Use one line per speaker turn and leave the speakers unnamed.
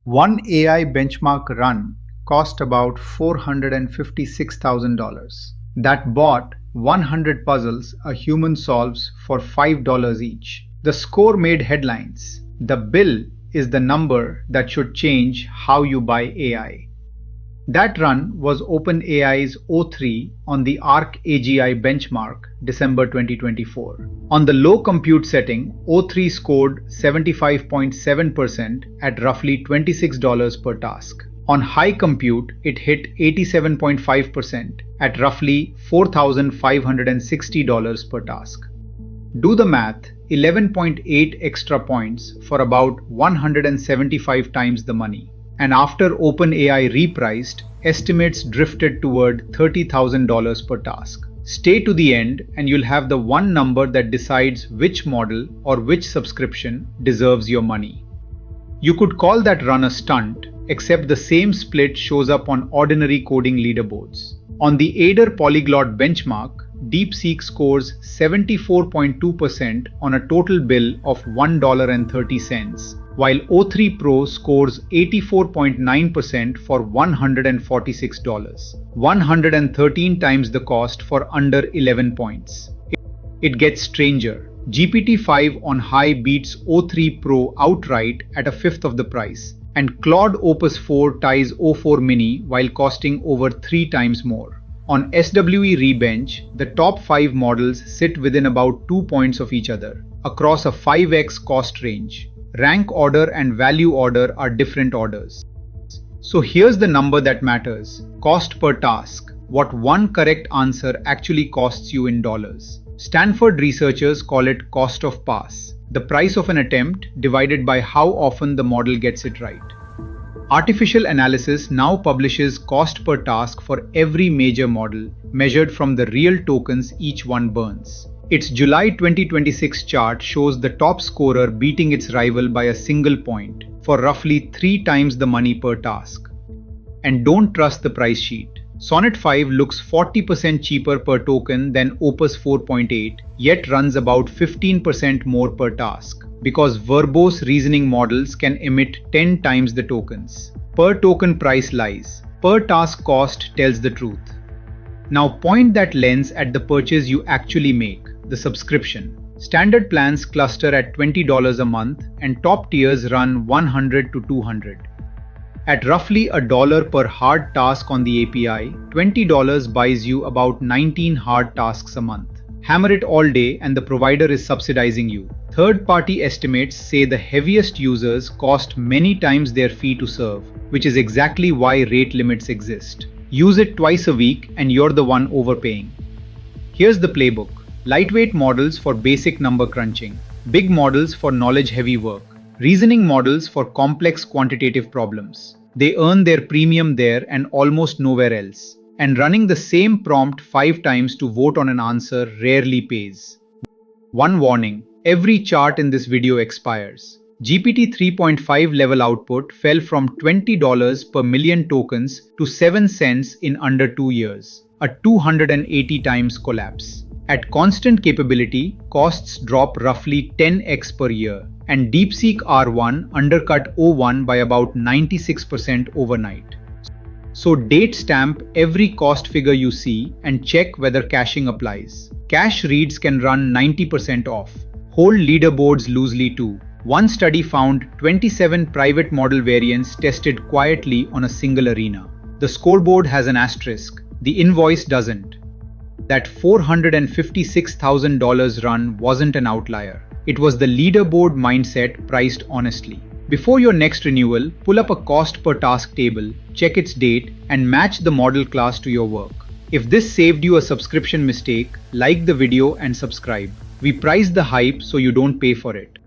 One AI benchmark run cost about $456,000. That bought 100 puzzles a human solves for $5 each. The score made headlines. The bill is the number that should change how you buy AI. That run was OpenAI's O3 on the ARC-AGI benchmark, December 2024. On the low compute setting, O3 scored 75.7% at roughly $26 per task. On high compute, it hit 87.5% at roughly $4,560 per task. Do the math, 11.8 extra points for about 175 times the money. And after OpenAI repriced, estimates drifted toward $30,000 per task. Stay to the end and you'll have the one number that decides which model or which subscription deserves your money. You could call that run a stunt, except the same split shows up on ordinary coding leaderboards. On the Aider Polyglot benchmark, DeepSeek scores 74.2% on a total bill of $1.30. While O3 Pro scores 84.9% for $146, 113 times the cost for under 11 points. It gets stranger. GPT-5 on high beats O3 Pro outright at a fifth of the price, and Claude Opus 4 ties O4 Mini while costing over 3 times more. On SWE Rebench, the top 5 models sit within about 2 points of each other, across a 5x cost range. Rank order and value order are different orders. So here's the number that matters. Cost per task. What one correct answer actually costs you in dollars. Stanford researchers call it cost of pass, the price of an attempt divided by how often the model gets it right. Artificial analysis now publishes cost per task for every major model, measured from the real tokens each one burns. Its July 2026 chart shows the top scorer beating its rival by a single point, for roughly 3 times the money per task. And don't trust the price sheet. Sonnet 5 looks 40% cheaper per token than Opus 4.8, yet runs about 15% more per task, because verbose reasoning models can emit 10 times the tokens. Per token price lies. Per task cost tells the truth. Now point that lens at the purchase you actually make, the subscription. Standard plans cluster at $20 a month and top tiers run $100 to $200. At roughly $1 per hard task on the API, $20 buys you about 19 hard tasks a month. Hammer it all day and the provider is subsidizing you. Third-party estimates say the heaviest users cost many times their fee to serve, which is exactly why rate limits exist. Use it twice a week and you're the one overpaying. Here's the playbook. Lightweight models for basic number crunching, big models for knowledge-heavy work, reasoning models for complex quantitative problems. They earn their premium there and almost nowhere else. And running the same prompt 5 times to vote on an answer rarely pays. One warning, every chart in this video expires. GPT 3.5 level output fell from $20 per million tokens to 7 cents in under 2 years, a 280 times collapse. At constant capability, costs drop roughly 10x per year, and DeepSeek R1 undercut O1 by about 96% overnight. So date stamp every cost figure you see and check whether caching applies. Cache reads can run 90% off. Hold leaderboards loosely too. One study found 27 private model variants tested quietly on a single arena. The scoreboard has an asterisk. The invoice doesn't. That $456,000 run wasn't an outlier. It was the leaderboard mindset priced honestly. Before your next renewal, pull up a cost per task table, check its date, and match the model class to your work. If this saved you a subscription mistake, like the video and subscribe. We price the hype so you don't pay for it.